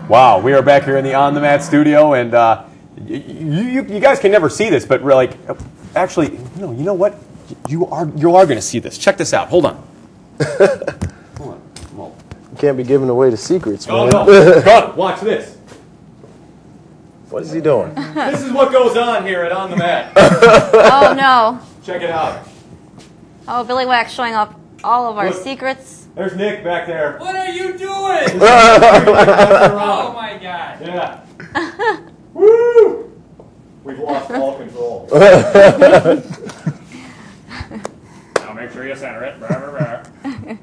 Wow, we are back here in the On the Mat studio, and you guys can never see this, but we're like, actually, no, you know what? You are going to see this. Check this out. Hold on. Hold on. You can't be giving away the secrets, man. Oh no! God, watch this. What is he doing? This is what goes on here at On the Mat. Oh no! Check it out. Oh, Billy Whack showing off all of our Look. secrets. There's Nick back there. What are you doing? Oh my God. Yeah. Woo! We've lost all control. Now make sure you center it.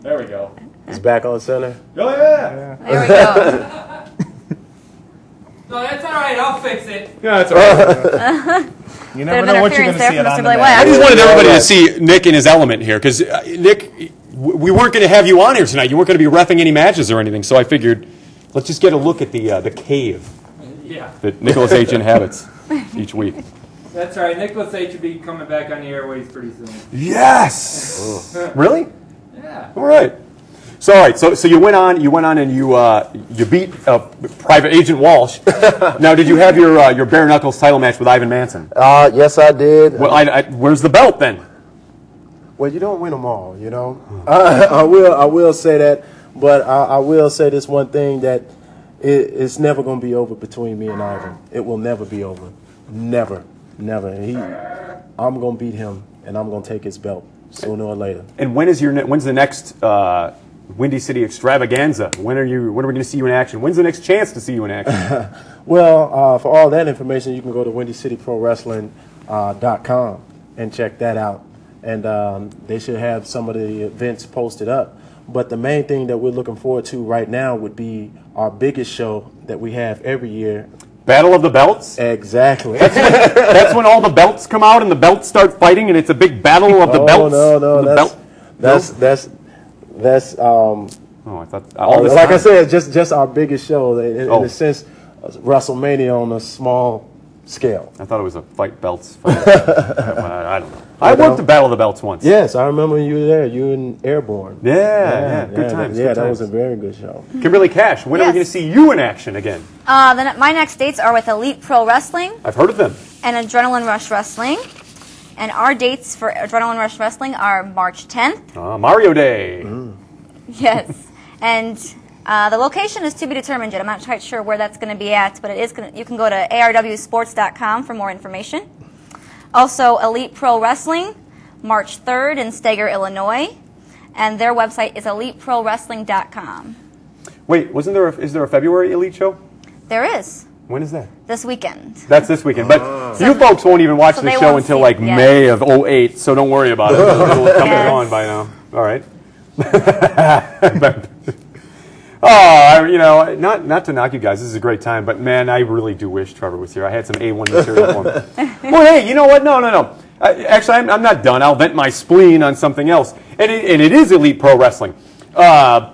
There we go. He's back on center. Oh yeah. There we go. No, that's all right. I'll fix it. Yeah, that's all right. You never know what you're going to see it on the I mat. just wanted everybody to see Nick in his element here, because Nick, we weren't going to have you on here tonight. You weren't going to be reffing any matches or anything, so I figured let's just get a look at the cave that Nicholas H. inhabits each week. That's all right. Nicholas H. will be coming back on the airways pretty soon. Yes. Really? Yeah. All right. So all right. So you went on and you beat Private Agent Walsh. Now, did you have your bare knuckles title match with Ivan Manson? Yes, I did. Well, where's the belt then? Well, you don't win them all, you know. I will say that, but I will say this one thing, that it's never going to be over between me and Ivan. It will never be over. Never. I'm going to beat him, and I'm going to take his belt sooner or later. And when's the next Windy City Extravaganza? When are we going to see you in action? When's the next chance to see you in action? Well, for all that information, you can go to WindyCityProWrestling.com and check that out. And they should have some of the events posted up. But the main thing that we're looking forward to right now would be our biggest show that we have every year. Battle of the Belts? Exactly. That's when all the belts come out and the belts start fighting, and it's a big battle of the belts. That's oh, I thought like I said, just our biggest show in a sense, WrestleMania on a small scale. I thought it was a fight belts. I don't know. I worked the Battle of the Belts once. Yes, I remember you were there. You and Airborne. Yeah, good times. Yeah, that was a very good show. Kimberly Kash, when are we going to see you in action again? My next dates are with Elite Pro Wrestling. I've heard of them. And Adrenaline Rush Wrestling. And our dates for Adrenaline Rush Wrestling are March 10th. Mario Day. Yes. And the location is to be determined yet. I'm not quite sure where that's going to be at, but you can go to arwsports.com for more information. Also, Elite Pro Wrestling, March 3rd in Steger, Illinois. And their website is eliteprowrestling.com. Wait, is there a February Elite show? There is. When is that? This weekend. That's this weekend. But you folks won't even watch the show until like May of 2008, so don't worry about it. It'll come and gone by now. All right. Not to knock you guys. This is a great time, but man, I really do wish Trevor was here. I had some A1 material for him. Well, hey, you know what? No. Actually, I'm not done. I'll vent my spleen on something else, and it is Elite Pro Wrestling. I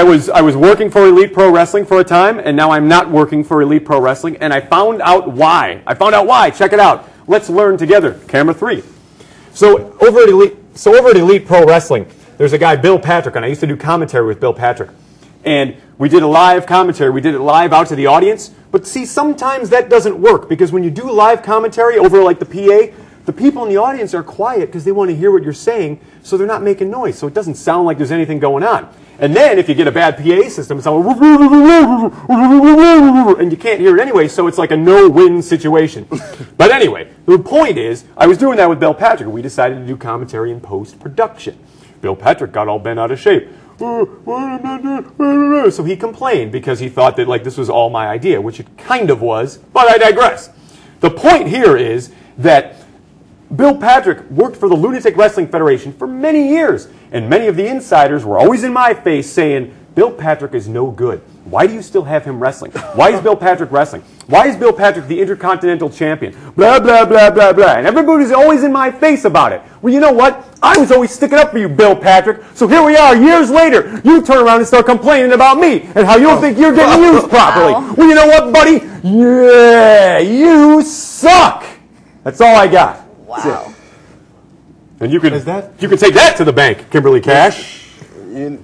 was working for Elite Pro Wrestling for a time, and now I'm not working for Elite Pro Wrestling, and I found out why. Check it out. Let's learn together. Camera 3. So over at Elite Pro Wrestling, there's a guy, Bill Patrick, and I used to do commentary with Bill Patrick. And we did a live commentary. We did it live out to the audience. But see, sometimes that doesn't work, because when you do live commentary over like the PA, the people in the audience are quiet because they want to hear what you're saying, so they're not making noise. So it doesn't sound like there's anything going on. And then if you get a bad PA system, it's all and you can't hear it anyway, so it's like a no-win situation. But anyway, the point is, I was doing that with Bill Patrick. We decided to do commentary in post-production. Bill Patrick got all bent out of shape. So he complained because he thought that like this was all my idea, which it kind of was, but I digress. The point here is that Bill Patrick worked for the Lunatic Wrestling Federation for many years, and many of the insiders were always in my face saying, Bill Patrick is no good. Why do you still have him wrestling? Why is Bill Patrick wrestling? Why is Bill Patrick the Intercontinental Champion? Blah, blah, blah, blah, blah. And everybody's always in my face about it. Well, you know what? I was always sticking up for you, Bill Patrick. So here we are, years later. You turn around and start complaining about me and how you don't think you're getting used properly. Well, you know what, buddy? Yeah, you suck. That's all I got. Wow. And you can take that to the bank, Kimberly Kash.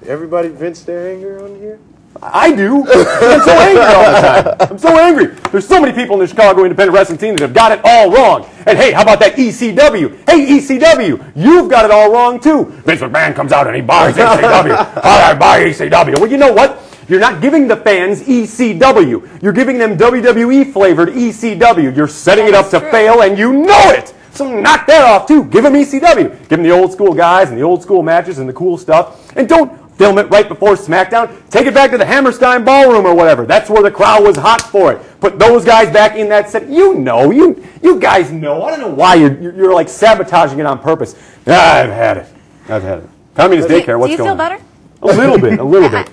Everybody vents their anger on here? I do. I'm so angry all the time. I'm so angry. There's so many people in the Chicago independent wrestling team that have got it all wrong. And hey, how about that ECW? Hey, ECW, you've got it all wrong too. Vince McMahon comes out and he buys ECW. I buy ECW. Well, you know what? You're not giving the fans ECW. You're giving them WWE-flavored ECW. You're setting it up to fail, and you know it. So knock that off, too. Give them ECW. Give them the old-school guys and the old-school matches and the cool stuff. And don't film it right before SmackDown. Take it back to the Hammerstein Ballroom or whatever. That's where the crowd was hot for it. Put those guys back in that set. You know. You guys know. I don't know why you're like sabotaging it on purpose. I've had it. I've had it. Communist daycare, what's going on? Do you feel better? A little bit, a little bit.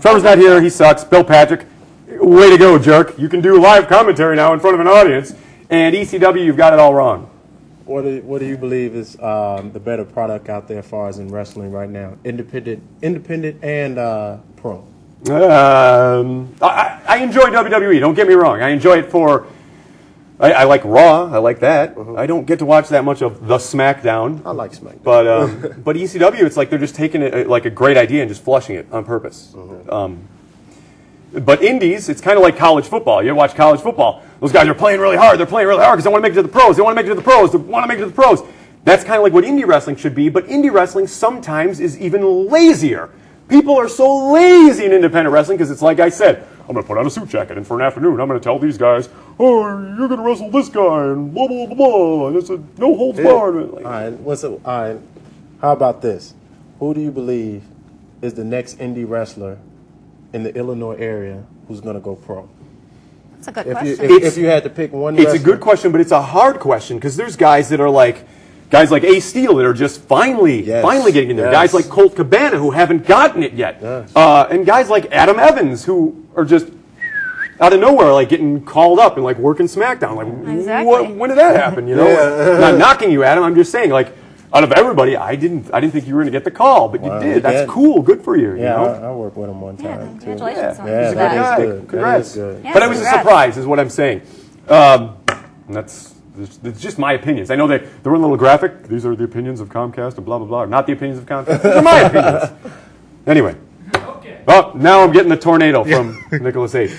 Trevor's not here. He sucks. Bill Patrick, way to go, jerk. You can do live commentary now in front of an audience. And ECW, you've got it all wrong. What do you believe is the better product out there as far as in wrestling right now? Independent and pro? I enjoy WWE. Don't get me wrong. I enjoy it for... I like Raw. I like that. I don't get to watch that much of the SmackDown. I like SmackDown. But ECW, it's like they're just taking it like a great idea and just flushing it on purpose. But indies, it's kind of like college football. You watch college football. Those guys are playing really hard. They're playing really hard because they want to make it to the pros. They want to make it to the pros. They want to make it to the pros. That's kind of like what indie wrestling should be. But indie wrestling sometimes is even lazier. People are so lazy in independent wrestling because it's like I said, I'm going to put on a suit jacket, and for an afternoon, I'm going to tell these guys, oh, you're going to wrestle this guy, and blah, blah, blah, blah, and it's a no holds barred. Like, all right, how about this? Who do you believe is the next indie wrestler in the Illinois area who's going to go pro? That's a good question. If you had to pick one wrestler. It's a good question, but it's a hard question, because there's guys that are like, guys like Ace Steel that are just finally getting in there. Guys like Colt Cabana who haven't gotten it yet. And guys like Adam Evans who are just out of nowhere, like getting called up and like working SmackDown. Like, exactly. When did that happen? You know, not knocking you, Adam. I'm just saying, like, out of everybody, I didn't think you were going to get the call, but you did. That's cool. Good for you. Yeah, you know? I worked with him one time. Congratulations on He's a good guy. Good. Congrats. Good. Yes, But it was a surprise, is what I'm saying. And it's just my opinions. I know they were a little graphic. These are the opinions of Comcast and blah, blah, blah. Not the opinions of Comcast. These are my opinions. Anyway. Okay. Oh, now I'm getting the tornado from Nicholas H.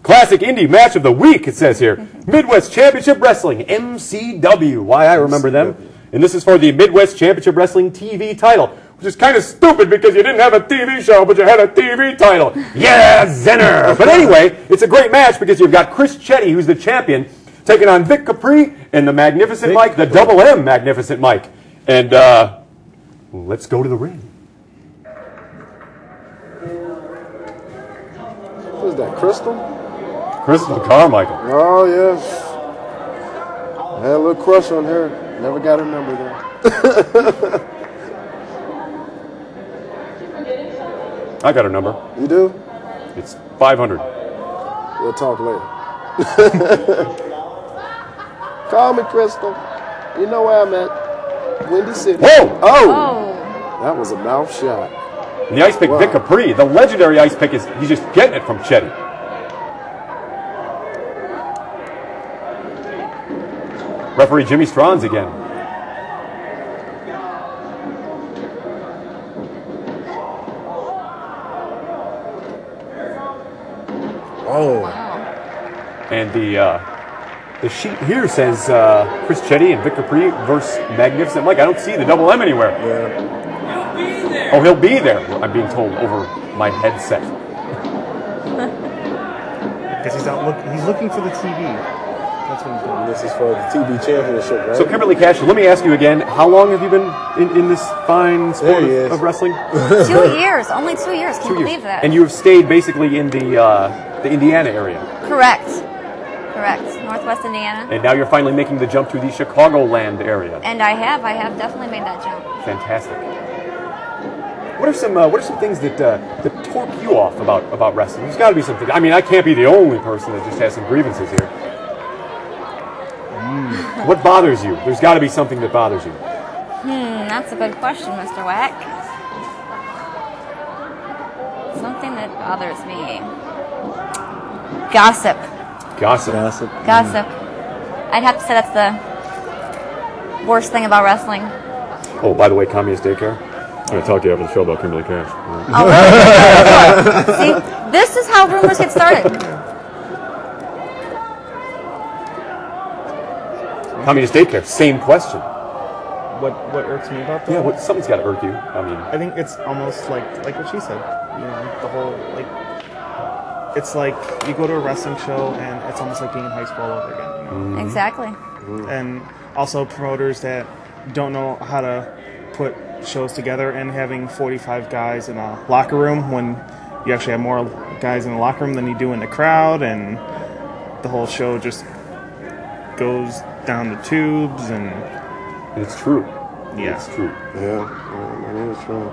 Classic Indie Match of the Week, it says here. Midwest Championship Wrestling, MCW. Why I remember them. And this is for the Midwest Championship Wrestling TV title, which is kind of stupid because you didn't have a TV show, but you had a TV title. Yeah, Zenner. But anyway, it's a great match because you've got Chris Chetti, who's the champion, taking on Vic Capri and the Magnificent Mike, the Double M Magnificent Mike. And let's go to the ring. What is that, Crystal? Crystal Carmichael. Oh, yes. I had a little crush on her. Never got her number, though. I got her number. You do? It's 500. We'll talk later. Call me, Crystal. You know where I'm at. Windy City. Whoa! Oh. That was a mouth shot. And the ice pick, Vic Capri, the legendary ice pick, he's just getting it from Chetti. Referee Jimmy Strons again. Oh. And the sheet here says Chris Chetti and Vic Capri versus Magnificent Mike. I don't see the Double M anywhere. He'll be there. Oh, he'll be there, I'm being told over my headset. Because he's looking for the TV. That's what he's doing. This is for the TV championship, right? So, Kimberly Kash, let me ask you again, how long have you been in this fine sport of wrestling? 2 years. Only 2 years. Can you believe that? And you have stayed basically in the Indiana area. Correct. Northwest Indiana. And now you're finally making the jump to the Chicagoland area. And I have definitely made that jump. Fantastic. What are some things that torque you off about wrestling? There's got to be something. I mean, I can't be the only person that just has some grievances here. What bothers you? There's got to be something that bothers you. That's a good question, Mr. Whack. Something that bothers me. Gossip. Gossip. I'd have to say that's the worst thing about wrestling. Oh, by the way, communist daycare. I'm going to talk to you after the show about Kimberly Kash. Oh, really? See, this is how rumors get started. Communist daycare, same question. What irks me about that? Yeah, something's got to irk you. I mean, I think it's almost like what she said. You know, the whole like, it's like you go to a wrestling show and it's almost like being in high school all over again. You know? Exactly. And also promoters that don't know how to put shows together and having 45 guys in a locker room when you actually have more guys in the locker room than you do in the crowd, and the whole show just goes down the tubes. And it's true. Yeah. It's true. Yeah, it is true.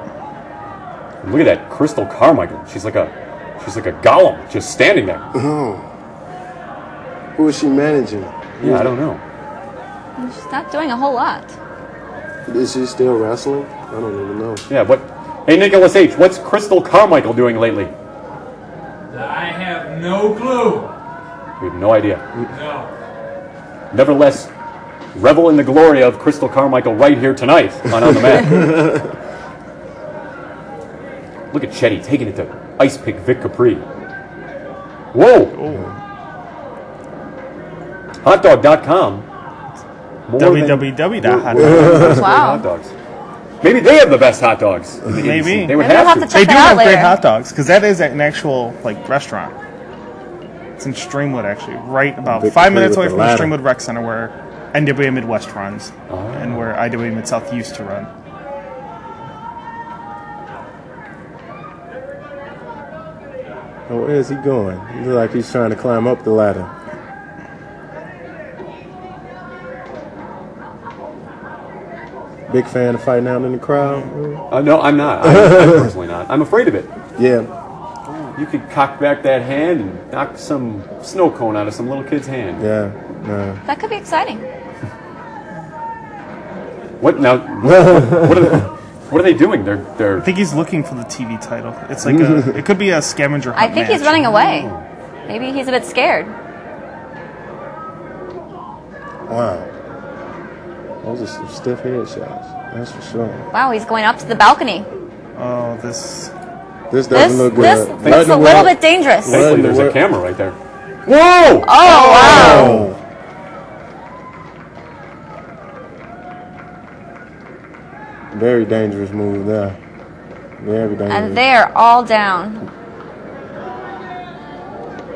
Look at that Crystal Carmichael. She's like a golem just standing there. Oh. Who is she managing? Yeah, I don't know. She's not doing a whole lot. Is she still wrestling? I don't even know. Yeah, hey, Nicholas H., what's Crystal Carmichael doing lately? I have no clue. We have no idea. No. Nevertheless, revel in the glory of Crystal Carmichael right here tonight on the Mat. Look at Chetti taking it to Ice Pick Vic Capri. Whoa! Hotdog.com. www.hotdog.com. Wow. Hot dogs. Maybe they have the best hot dogs. In the Maybe. industry. They would Maybe we'll have have to. to They check do that out have great later. hot dogs because that is an actual like restaurant. It's in Streamwood, actually, right about Big 5 minutes with away the from the ladder. Streamwood Rec Center where NWA Midwest runs and where IWA Mid South used to run. Oh, where is he going? He looks like he's trying to climb up the ladder. Big fan of fighting out in the crowd? No, I'm not. I'm personally not. I'm afraid of it. Yeah. You could cock back that hand and knock some snow cone out of some little kid's hand. Yeah. No. That could be exciting. What now? What are they doing? I They're. think he's looking for the TV title. It's like it could be a scavenger hunt I think he's match. running away. Maybe he's a bit scared. Wow. Those are some stiff headshots. That's for sure. Wow, he's going up to the balcony. Oh, this. This This doesn't look this good. looks a little bit dangerous. Thankfully, there's a What? camera right there. Whoa! Oh, wow. Very dangerous move there. Very dangerous. And they are all down.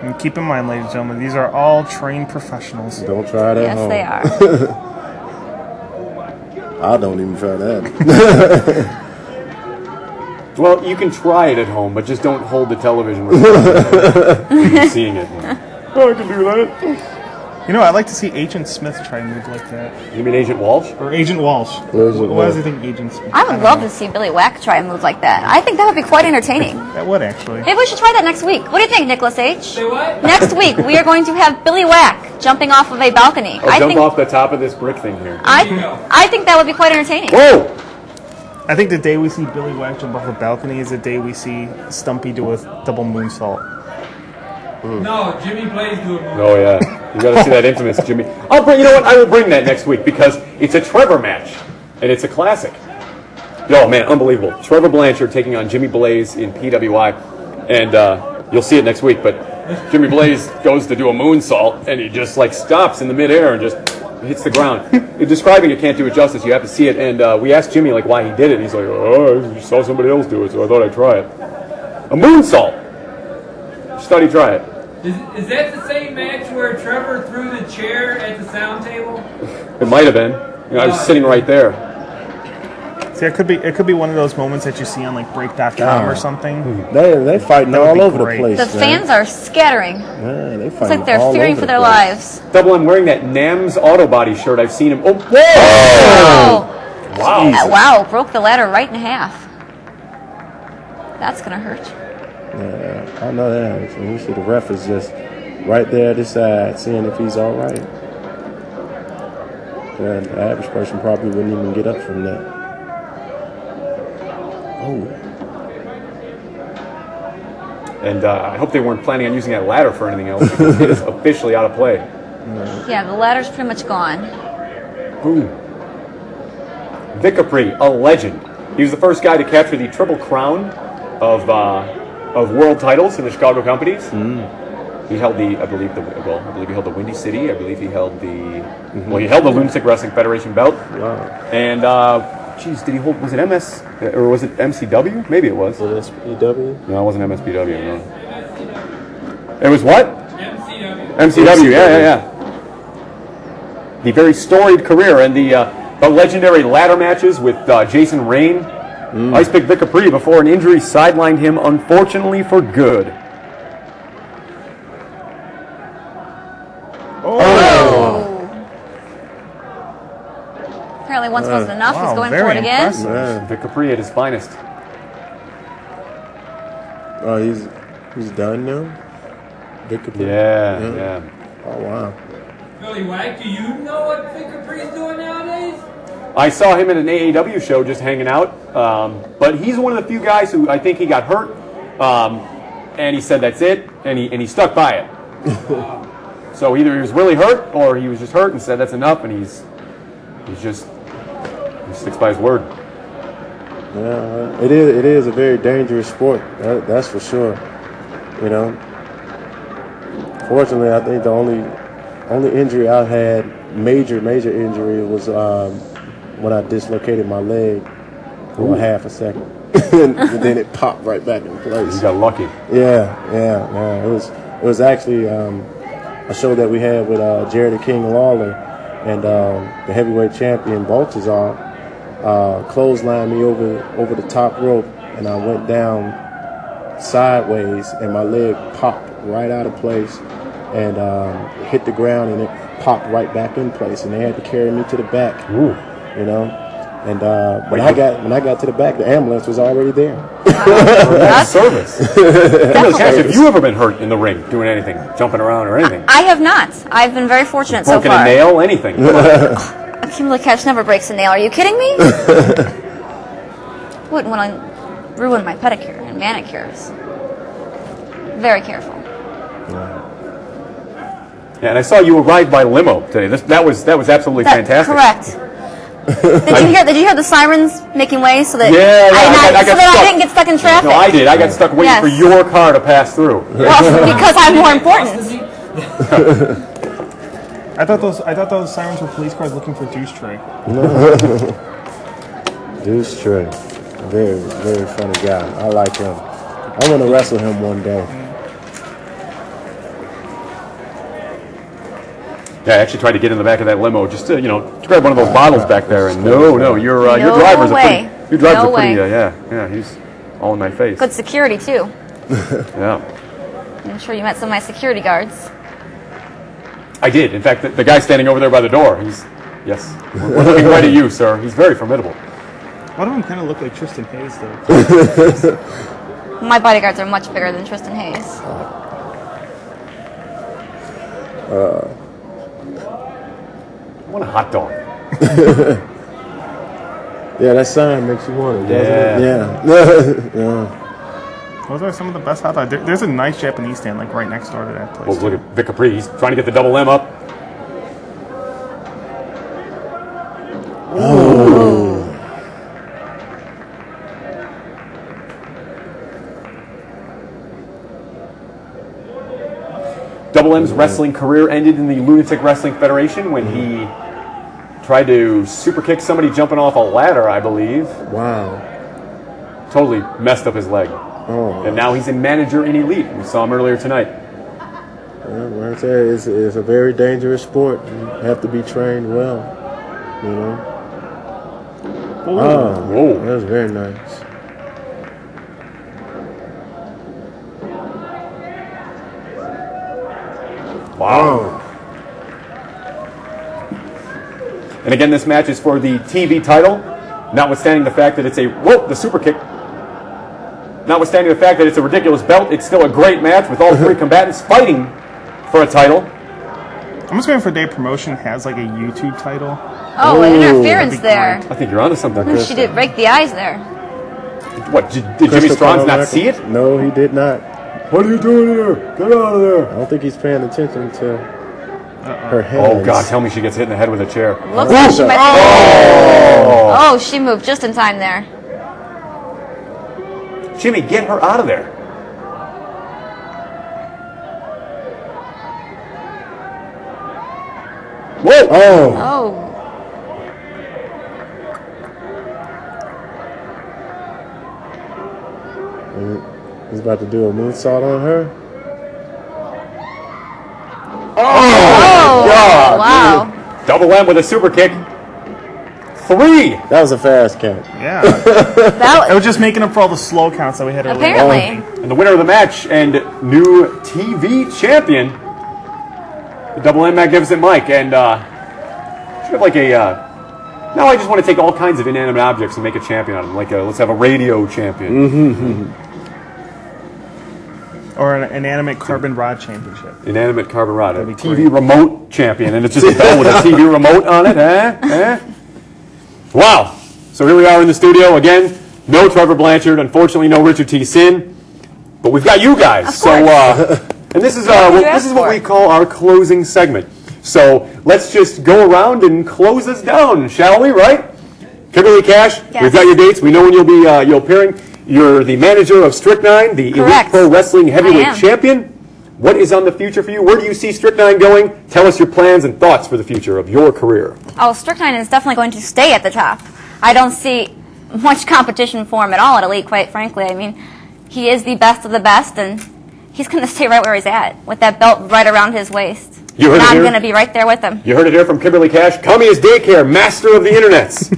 And keep in mind, ladies and gentlemen, these are all trained professionals. Don't try that Yes, home. they are. I don't even try that. Well, you can try it at home, but just don't hold the television with you seeing it. Oh, I can do that. You know, I'd like to see Agent Smith try and move like that. You mean Agent Walsh? Or Agent Walsh. Agent Why does Walsh. I think Agent Smith? I would love to see Billy Whack try and move like that. I think that would be quite entertaining. That would actually. Maybe we should try that next week. What do you think, Nicholas H? Say what? Next week, we are going to have Billy Whack jumping off of a balcony. I'll jump off the top of this brick thing here. I think that would be quite entertaining. Whoa! I think the day we see Billy Whack jump off a balcony is the day we see Stumpy do a double moonsault. No, Jimmy Blaze doing it. Oh yeah, you got to see that infamous Jimmy. You know what? I will bring that next week because it's a Trevor match and it's a classic. Oh man, unbelievable! Trevor Blanchard taking on Jimmy Blaze in PWI, and you'll see it next week. But Jimmy Blaze goes to do a moonsault and he just like stops in the midair and just hits the ground. Describing it can't do it justice. You have to see it. And we asked Jimmy like why he did it. And he's like, oh, I saw somebody else do it, so I thought I'd try it. A moonsault. Just thought he'd try it. Is that the same match where Trevor threw the chair at the sound table? It might have been. You know, I was sitting right there. See, it could be one of those moments that you see on like Break.com or something. They fighting That would all be over great. the place. The fans are scattering. Yeah, they It's fighting like they're all fearing over for the their place. lives. Double, I'm wearing that Nams Auto Body shirt. I've seen him. Oh, whoa! Oh, Wow. wow, broke the ladder right in half. That's going to hurt. Yeah, I know that. So you see the ref is just right there at his side, seeing if he's all right. Yeah, the average person probably wouldn't even get up from that. Oh. And I hope they weren't planning on using that ladder for anything else because it is officially out of play. Yeah, the ladder's pretty much gone. Boom. Vic Capri, a legend. He was the first guy to capture the Triple Crown of world titles in the Chicago companies. He held the, I believe he held the Windy City. I believe he held the, well, he held the Lunatic Wrestling Federation belt. Wow. And, geez, did he hold, was it MS, or was it MCW? Maybe it was. Was it SPW? No, it wasn't MSPW, no. It was what? MCW. MCW, yeah. The very storied career and the legendary ladder matches with Jason Rain, Ice Pick Vic Capri before an injury sidelined him, unfortunately, for good. Apparently once wasn't enough. Wow, He's going very for it again. impressive. Vic Capri at his finest. Oh, he's done now? Vic Capri? Yeah. Oh, wow. Billy Whack, do you know what Vic Capri's doing nowadays? I saw him at an AAW show just hanging out, but he's one of the few guys who I think he got hurt, and he said that's it, and he stuck by it. So either he was really hurt, or he was just hurt and said that's enough, and he sticks by his word. Yeah, it is a very dangerous sport. That's for sure. You know. Fortunately, I think the only injury I had, major injury, was when I dislocated my leg for half a second, and then it popped right back in place. You got lucky. Yeah. It was actually a show that we had with Jerry the King Lawler and the heavyweight champion Baltazar. Clotheslined me over the top rope, and I went down sideways, and my leg popped right out of place and hit the ground, and it popped right back in place, and they had to carry me to the back. Ooh. You know, and when I got to the back, the ambulance was already there. That's service. Kash, have you ever been hurt in the ring doing anything, jumping around or anything? I have not. I've been very fortunate so Broken far. a nail, anything? Kimberly Kash never breaks a nail. Are you kidding me? Wouldn't want to ruin my pedicure and manicures. Very careful. Yeah, and I saw you arrive by limo today. That was absolutely fantastic. Correct. Did you hear the sirens making way so that Yeah, I didn't get stuck in traffic? No, I did. I got stuck waiting for your car to pass through. Well, because I'm more important. I thought those sirens were police cars looking for Deuce Tray. Deuce Tray, very funny guy. I like him. I want to wrestle him one day. Yeah, I actually tried to get in the back of that limo just to grab one of those bottles back there, and your driver's he's all in my face. Good security too. Yeah. I'm sure you met some of my security guards. I did. In fact, the guy standing over there by the door, we're looking right at you, sir. He's very formidable. One of them kind of look like Tristan Hayes, though. My bodyguards are much bigger than Tristan Hayes. I want a hot dog. Yeah, that sign makes you want it, doesn't it? Yeah. Those are some of the best hot dogs. There's a nice Japanese stand like right next door to that place. Well, look at Vic Capri. He's trying to get the double M up. Oh. Double M's wrestling career ended in the Lunatic Wrestling Federation when he tried to super kick somebody jumping off a ladder, I believe. Wow. Totally messed up his leg. Oh. And now he's a manager in Elite. We saw him earlier tonight. Yeah, like I said, it's a very dangerous sport. You have to be trained well, you know. Whoa. That was very nice. Wow. And again, this match is for the TV title, notwithstanding the fact that it's the super kick. Notwithstanding the fact that it's a ridiculous belt, it's still a great match with all three combatants fighting for a title. I'm just waiting for Dave Promotion has like a YouTube title. Oh, interference there. I think you're onto something. She did break the eyes there. What, did Jimmy Strong's not see it? No, he did not. What are you doing here? Get out of there. I don't think he's paying attention to her hands. Oh, God, tell me she gets hit in the head with a chair. Looks like she might be. Oh, she moved just in time there. Jimmy, get her out of there. Whoa! Oh. He's about to do a moonsault on her. Oh, God. wow. Double M with a super kick. 3. That was a fast count. Yeah. That I was just making up for all the slow counts that we had earlier. apparently. And the winner of the match and new TV champion, the Double M Magnificent Mike. And should have like a. Now I just want to take all kinds of inanimate objects and make a champion out of them. Like let's have a radio champion. Or an inanimate carbon rod championship. Inanimate carbon rod. A be TV remote champion. And it's just a bell with a TV remote on it. Wow. So here we are in the studio again. No Trevor Blanchard. Unfortunately, no Richard T. Sin. But we've got you guys. Of So, and this is what we call our closing segment. So let's just go around and close this down, shall we? Right? Kimberly Kash, Yes. we've got your dates. We know when you'll be appearing. You're the manager of Strychnine, the Correct. Elite Pro Wrestling I Heavyweight am. Champion. What is on the future for you? Where do you see Strychnine going? Tell us your plans and thoughts for the future of your career. Oh, Strychnine is definitely going to stay at the top. I don't see much competition for him at all at Elite, quite frankly. I mean, he is the best of the best, and he's going to stay right where he's at, with that belt right around his waist. You heard and it I'm here? going to be right there with him. You heard it here from Kimberly Kash. Kamiya's Daycare, master of the internets.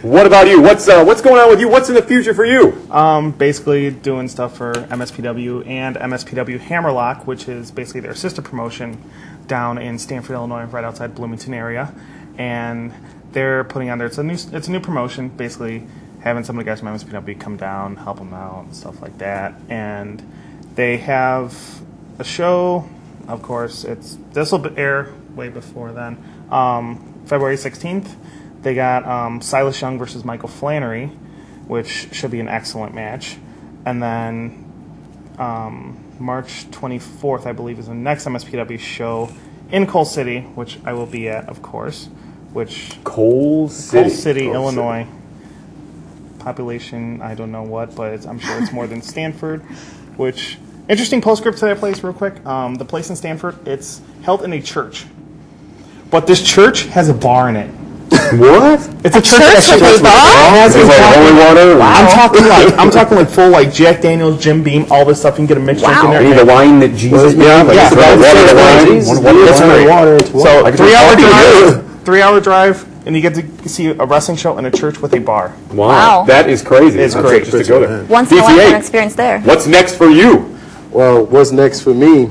What about you? What's going on with you? What's in the future for you? Basically doing stuff for MSPW and MSPW Hammerlock, which is basically their sister promotion down in Stamford, Illinois, right outside Bloomington area. And they're putting on there, it's a new promotion, basically having some of the guys from MSPW come down, help them out, and stuff like that. And they have a show, of course, this will air way before then, February 16th. They got Silas Young versus Michael Flannery, which should be an excellent match. And then March 24th, I believe, is the next MSPW show in Coal City, which I will be at, of course. Coal City, Illinois. Population, I don't know what, but I'm sure it's more than Stanford. Which, interesting postscript to that place, real quick. The place in Stanford, it's held in a church. But this church has a bar in it. What? It's a church with a bar? Is it like holy water? I'm talking like full like Jack Daniels, Jim Beam, all this stuff. You can get a mixed drink in there. Any of the wine that Jesus made? Like Yeah, it's that's water, right. So I could 3-hour drive, and you get to see a wrestling show in a church with a bar. Wow. That is crazy. It's That's great. Just to go there. Once in a D.T.A., lifetime experience there. what's next for you? Well, what's next for me?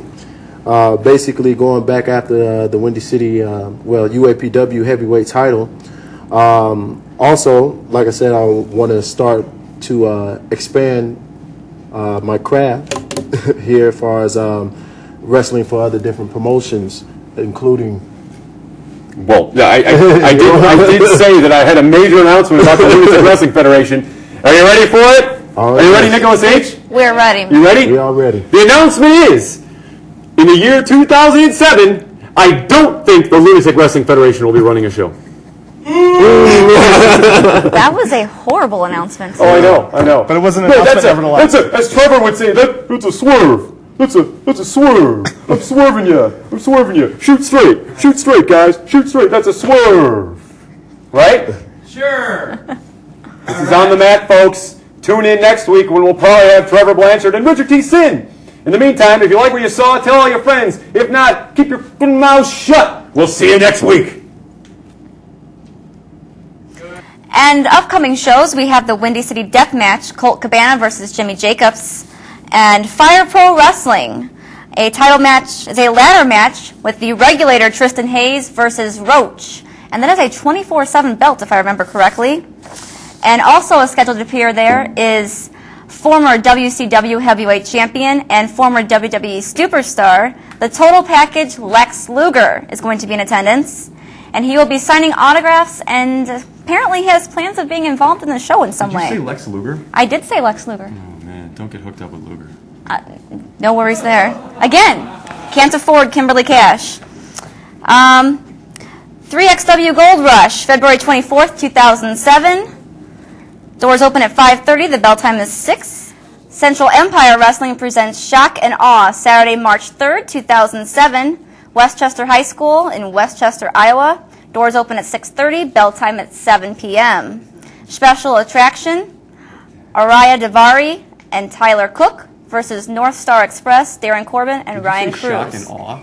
Basically going back after the Windy City, UAPW heavyweight title. Also, like I said, I want to start to expand my craft here as far as wrestling for other different promotions, including. Well, yeah, I did say that I had a major announcement about the Lunatic Wrestling Federation. Are you ready for it? Are you ready, Nicholas H? We're ready. You ready? We are ready. The announcement is, in the year 2007, I don't think the Lunatic Wrestling Federation will be running a show. That was a horrible announcement. Oh, I know. But it wasn't an announcement, nevertheless. As Trevor would say, that's a swerve. That's a swerve. I'm swerving you. Shoot straight, guys. Shoot straight. That's a swerve. Right? Sure. This is on the mat, folks. Tune in next week when we'll probably have Trevor Blanchard and Richard T. Sin. In the meantime, if you like what you saw, tell all your friends. If not, keep your f***ing mouth shut. We'll see you next week. And upcoming shows, we have the Windy City Death Match, Colt Cabana versus Jimmy Jacobs, and Fire Pro Wrestling. A title match is a ladder match with the regulator Tristan Hayes versus Roach. And that is a 24/7 belt, if I remember correctly. And also scheduled to appear there is former WCW heavyweight champion and former WWE superstar. The total package, Lex Luger, is going to be in attendance. And he will be signing autographs, and apparently he has plans of being involved in the show in some way. Did you say Lex Luger? I did say Lex Luger. Oh, man, don't get hooked up with Luger. No worries there. Again, can't afford Kimberly Kash. 3XW Gold Rush, February 24th, 2007. Doors open at 5:30. The bell time is 6. Central Empire Wrestling presents Shock and Awe, Saturday, March 3rd, 2007, Westchester High School in Westchester, Iowa. Doors open at 6:30, bell time at 7 p.m. Special attraction, Araya Davari and Tyler Cook versus North Star Express, Darren Corbin and Ryan Cruz. Shock and awe?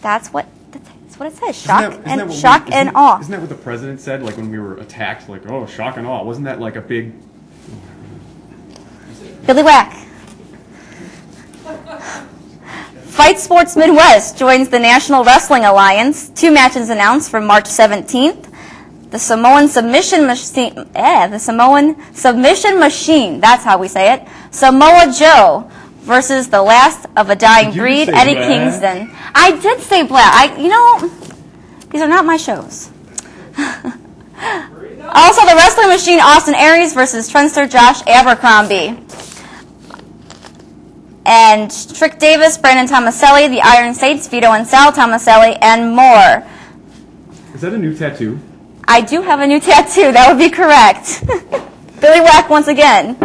That's what it says. Shock Isn't that and awe. Isn't that what the president said? Like when we were attacked, like, oh, shock and awe. Wasn't that like a big... Billy Whack. Fight Sports Midwest joins the National Wrestling Alliance. 2 matches announced for March 17th. The Samoan Submission Machine, that's how we say it, Samoa Joe versus the last of a dying breed, Eddie Kingston. I did say black. These are not my shows. Also, the Wrestling Machine, Austin Aries versus Trendster Josh Abercrombie. And Trick Davis, Brandon Tomaselli, the Iron Saints, Vito and Sal Tomaselli, and more. Is that a new tattoo? I do have a new tattoo. That would be correct. Billy Whack once again.